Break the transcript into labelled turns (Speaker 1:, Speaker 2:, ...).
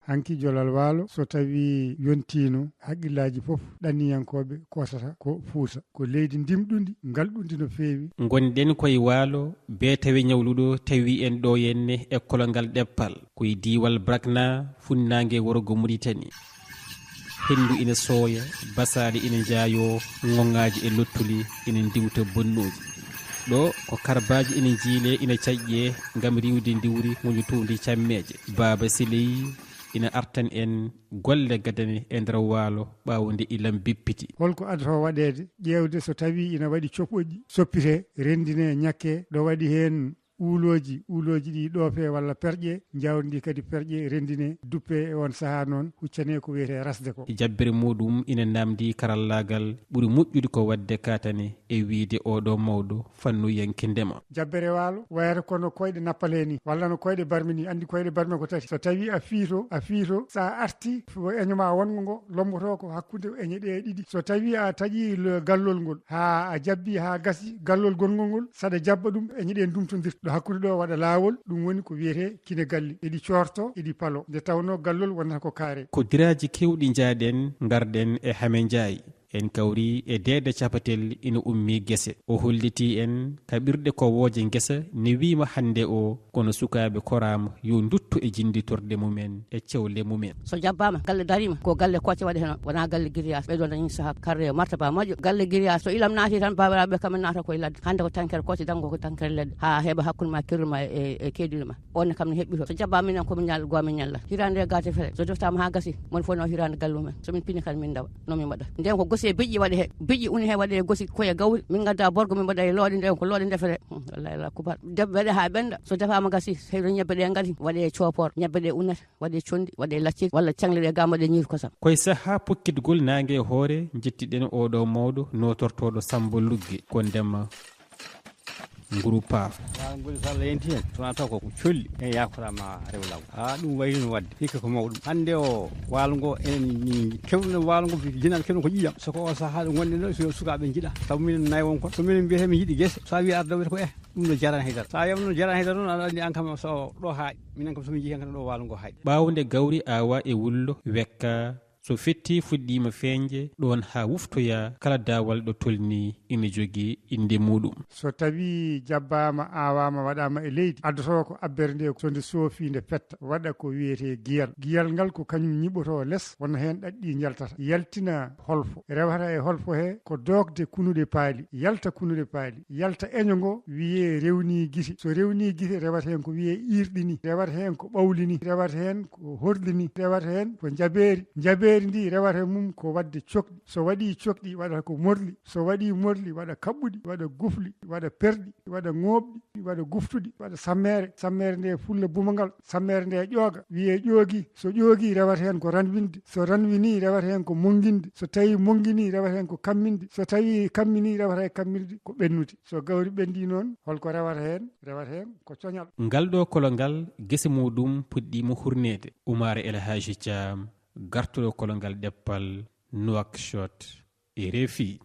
Speaker 1: hanki jolal waalo so tawi yontino haqqillaji fof ɗanniyankoɓe kosata ko Fuuta ko leydi ndimɗundi ngalɗundi no feewi.
Speaker 2: Gonɗen koye waalo be tawi ñawluɗo tawi en ɗo henne école ngal ɗeppal koye diwal Brakna funnague worgo Mauritanie. Hendu ina sooya, basali ina jaayo, ŋoŋŋaji e lottuli ina ndiwta bonnoji. Ɗo ko karbaji ina jiile ina caƴƴe ngam riwde ndiwri moƴu tundi cammeje. Baba Siley ina artan en golle gadane e nder waalo ɓaawo nde ilam bippiti.
Speaker 1: Holko adata waɗede ƴewde so tawi ina waɗi coɓɓoƴƴi soppite rendine ñakke ɗo waɗi hen uloji ɗi ɗoofe walla perƴe jawdi kadi perƴe rendine duppe e on saaha noon huccane ko wiyete rasde ko.
Speaker 2: Jabbere muɗum ina namdi karallagal ɓuri moƴƴude ko wadde katane e wiide oɗo mawɗo fannu yanke ndema.
Speaker 1: Jabbere waalo wayata kono koyɗe nappale ni walla no koyɗe barmi ni andi koyɗe barmi ko tati so tawi a fiito sa arti eñoma wongo ngo lomboto ko hakkude eñe ɗe ɗiɗi so tawi a taƴi gallol ngol ha a jabbi ha gasi gallol gongol ngol saɗa jabba ɗum eñe ɗe dumtodirta hakkude ɗo waɗa laawol ɗum woni ko wiyete kine galli eɗi corto eɗi palo nde tawno gallol wonata ko kaare. Kodiraji
Speaker 2: kewɗi jaaɗen garden e hame jaayi en kawri e deede capatel ina ummi gese o holliti en kaɓirɗe ko wooje gesa ne wima hande o kono sukaɓe korama yo dutto e jinditorde mumen e cewle mumen.
Speaker 3: So jabbama galle darima ko galle kocce waɗi hen wona galle grillage ɓeɗo dañi saaha carré martaba moƴƴo galle grillage so ilam naati tan babiraɓe kamen naata koye ladde hande ko tankere kocce dango ko tankere ledde ha heeɓa hakkude ma kerruma e keedil ma onne kam ne heɓɓito so jabbama minen komin ñal gomin ñalla hirande gate fere so joftama ha gasi mon fof no hirande galle mumen somin pini kadi min dawa nomin mbaɗa nden ko gosi e bijji waɗi he bijji uni he waɗi e gosi koye gawri min gadda borgo min mbaɗa e looɗe nde ko looɗe defere wallahi la kubar debbe waɗe ha ɓenda so defama gasi heydo ñebbe ɗe ngati waɗe e copor ñebbe ɗe unnata waɗe e condi waɗe e lacciri walla cangle ɗe gamma ɗe ñiiri kosam
Speaker 2: koye saaha pokkitgol nangue e hoore jettiɗen oɗo mawɗo notortoɗo Samba Lugge ko ndema nguru paaf
Speaker 4: nguru salla yenti hen sona taw ko colli e yakorama rewlaw ɗum wayri no wadde hikka ko mawɗum hande o waalo ngo enen kewɗo waalo ngo jinal kewɗo ko ƴiƴam soko o saaha ɗo gonɗen ɗo so sukaɓe jiiɗa sabu minen nayi won kon so minen mbiyete min jiiɗi guese sa wi arda wiyata ko ɗum no jarani haydara sa yamno jarani haydara noon aɗa andi an kam so ɗo haaƴi minen kam somin jii hen kam ɗo waalo ngo haaƴi
Speaker 2: ɓawde gawri awa e wullo wekka so fetti fuɗɗima feeñde ɗon ha wuftoya kala dawal ɗo tolni ina jogui inde muɗum.
Speaker 1: So tawi jabbama awama waɗama e leydi addoto ko abbere nde so nde soofi nde petta waɗa ko wiyete giyal ngal ko kañum ñiɓoto less wonno hen ɗaɗɗi jaltata yaltina holfo rewata e holfo he ko dogde kunuɗe paali yalta kunuɗe paali yalta eño ngo wiye rewni guite so rewni guite rewata hen ko wiye irɗini rewata hen ko ɓawlini rewata hen ko horlini rewata hen ko jabeeri ndi rewata mum ko wadde cokɗi so waɗi cokɗi waɗata ko morli so waɗi morli waɗa kaɓɓuɗi waɗa gufli waɗa perɗi waɗa ŋooɓɗi waɗa guftuɗi waɗa sammere nde fulla bumagal sammere nde ƴooga wiye ƴoogi so ƴoogi rewata hen ko ranwinde so ranwini rewata hen ko monguinde so tawi monguini rewata hen ko kamminde so tawi kammini rewata hen kammirde ko ɓennude so gawri ɓendi noon holko rewata hen ko coñal.
Speaker 2: Ngal ɗo kolongal gese muɗum puɗɗima hurnede Oumar El Hadji Thiam gartuɗo kolongal ɗeppal Nouakchott e RFI.